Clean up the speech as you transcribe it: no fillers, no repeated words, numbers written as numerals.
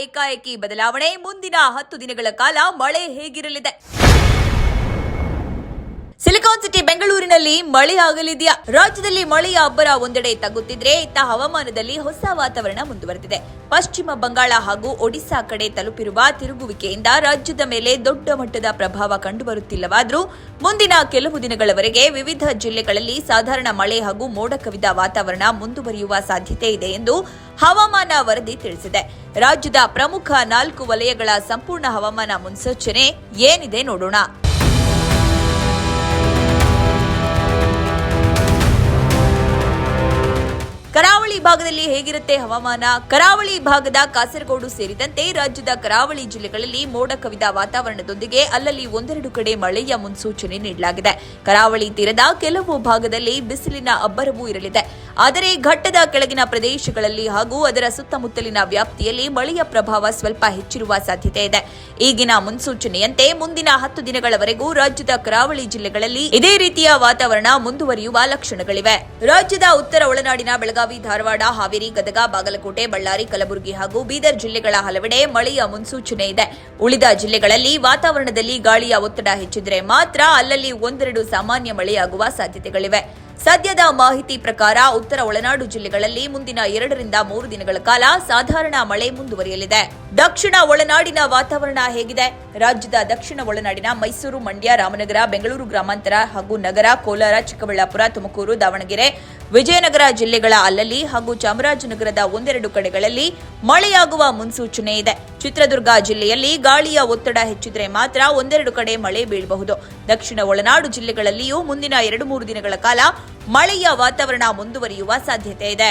ಏಕಾಏಕಿ ಬದಲಾವಣೆ. ಮುಂದಿನ 10 ದಿನಗಳ ಕಾಲ ಮಳೆ ಹೇಗಿರಲಿದೆ? ಸಿಲಿಕಾನ್ ಸಿಟಿ ಬೆಂಗಳೂರಿನಲ್ಲಿ ಮಳೆ ಆಗಲಿದೆಯಾ? ರಾಜ್ಯದಲ್ಲಿ ಮಳೆಯ ಅಬ್ಬರ ಒಂದೆಡೆ ತಗ್ಗುತ್ತಿದ್ರೆ, ಇತ್ತ ಹವಾಮಾನದಲ್ಲಿ ಹೊಸ ವಾತಾವರಣ ಮುಂದುವರೆದಿದೆ. ಪಶ್ಚಿಮ ಬಂಗಾಳ ಹಾಗೂ ಒಡಿಶಾ ಕಡೆ ತಲುಪಿರುವ ತಿರುಗುವಿಕೆಯಿಂದ ರಾಜ್ಯದ ಮೇಲೆ ದೊಡ್ಡ ಮಟ್ಟದ ಪ್ರಭಾವ ಕಂಡುಬರುತ್ತಿಲ್ಲವಾದರೂ ಮುಂದಿನ ಕೆಲವು ದಿನಗಳವರೆಗೆ ವಿವಿಧ ಜಿಲ್ಲೆಗಳಲ್ಲಿ ಸಾಧಾರಣ ಮಳೆ ಹಾಗೂ ಮೋಡ ಕವಿದ ವಾತಾವರಣ ಮುಂದುವರಿಯುವ ಸಾಧ್ಯತೆ ಇದೆ ಎಂದು ಹವಾಮಾನ ವರದಿ ತಿಳಿಸಿದೆ. ರಾಜ್ಯದ ಪ್ರಮುಖ 4 ವಲಯಗಳ ಸಂಪೂರ್ಣ ಹವಾಮಾನ ಮುನ್ಸೂಚನೆ ಏನಿದೆ ನೋಡೋಣ. ಕರಾವಳಿ ಭಾಗದಲ್ಲಿ ಹೇಗಿರುತ್ತೆ ಹವಾಮಾನ? ಕರಾವಳಿ ಭಾಗದ ಕಾಸರಗೋಡು ಸೇರಿದಂತೆ ರಾಜ್ಯದ ಕರಾವಳಿ ಜಿಲ್ಲೆಗಳಲ್ಲಿ ಮೋಡ ಕವಿದ ವಾತಾವರಣದೊಂದಿಗೆ ಅಲ್ಲಲ್ಲಿ ಒಂದೆರಡು ಕಡೆ ಮಳೆಯ ಮುನ್ಸೂಚನೆ ನೀಡಲಾಗಿದೆ. ಕರಾವಳಿ ತೀರದ ಕೆಲವು ಭಾಗದಲ್ಲಿ ಬಿಸಿಲಿನ ಅಬ್ಬರವೂ ಇರಲಿದೆ. ಆದರೆ ಘಟ್ಟದ ಕೆಳಗಿನ ಪ್ರದೇಶಗಳಲ್ಲಿ ಹಾಗೂ ಅದರ ಸುತ್ತಮುತ್ತಲಿನ ವ್ಯಾಪ್ತಿಯಲ್ಲಿ ಮಳೆಯ ಪ್ರಭಾವ ಸ್ವಲ್ಪ ಹೆಚ್ಚಿರುವ ಸಾಧ್ಯತೆ ಇದೆ. ಈಗಿನ ಮುನ್ಸೂಚನೆಯಂತೆ ಮುಂದಿನ 10 ದಿನಗಳವರೆಗೂ ರಾಜ್ಯದ ಕರಾವಳಿ ಜಿಲ್ಲೆಗಳಲ್ಲಿ ಇದೇ ರೀತಿಯ ವಾತಾವರಣ ಮುಂದುವರಿಯುವ ಲಕ್ಷಣಗಳಿವೆ. ರಾಜ್ಯದ ಉತ್ತರ ಒಳನಾಡಿನ ಬೆಳಗಾವಿ, ಧಾರವಾಡ, ಹಾವೇರಿ, ಗದಗ, ಬಾಗಲಕೋಟೆ, ಬಳ್ಳಾರಿ, ಕಲಬುರಗಿ ಹಾಗೂ ಬೀದರ್ ಜಿಲ್ಲೆಗಳ ಹಲವೆಡೆ ಮಳೆಯ ಮುನ್ಸೂಚನೆ ಇದೆ. ಉಳಿದ ಜಿಲ್ಲೆಗಳಲ್ಲಿ ವಾತಾವರಣದಲ್ಲಿ ಗಾಳಿಯ ಒತ್ತಡ ಹೆಚ್ಚಿದ್ರೆ ಮಾತ್ರ ಅಲ್ಲಲ್ಲಿ ಒಂದೆರಡು ಸಾಮಾನ್ಯ ಮಳೆಯಾಗುವ ಸಾಧ್ಯತೆಗಳಿವೆ. ಸದ್ಯದ ಮಾಹಿತಿ ಪ್ರಕಾರ ಉತ್ತರ ಒಳನಾಡು ಜಿಲ್ಲೆಗಳಲ್ಲಿ ಮುಂದಿನ 2 ರಿಂದ 3 ದಿನಗಳ ಕಾಲ ಸಾಧಾರಣ ಮಳೆ ಮುಂದುವರಿಯಲಿದೆ. ದಕ್ಷಿಣ ಒಳನಾಡಿನ ವಾತಾವರಣ ಹೇಗಿದೆ? ರಾಜ್ಯದ ದಕ್ಷಿಣ ಒಳನಾಡಿನ ಮೈಸೂರು, ಮಂಡ್ಯ, ರಾಮನಗರ, ಬೆಂಗಳೂರು ಗ್ರಾಮಾಂತರ ಹಾಗೂ ನಗರ, ಕೋಲಾರ, ಚಿಕ್ಕಬಳ್ಳಾಪುರ, ತುಮಕೂರು, ದಾವಣಗೆರೆ, ವಿಜಯನಗರ ಜಿಲ್ಲೆಗಳ ಅಲ್ಲಲ್ಲಿ ಹಾಗೂ ಚಾಮರಾಜನಗರದ ಒಂದೆರಡು ಕಡೆಗಳಲ್ಲಿ ಮಳೆಯಾಗುವ ಮುನ್ಸೂಚನೆ ಇದೆ. ಚಿತ್ರದುರ್ಗ ಜಿಲ್ಲೆಯಲ್ಲಿ ಗಾಳಿಯ ಒತ್ತಡ ಹೆಚ್ಚಿದ್ರೆ ಮಾತ್ರ ಒಂದೆರಡು ಕಡೆ ಮಳೆ ಬೀಳಬಹುದು. ದಕ್ಷಿಣ ಒಳನಾಡು ಜಿಲ್ಲೆಗಳಲ್ಲಿಯೂ ಮುಂದಿನ 2-3 ದಿನಗಳ ಕಾಲ ಮಳೆಯ ವಾತಾವರಣ ಮುಂದುವರಿಯುವ ಸಾಧ್ಯತೆ ಇದೆ.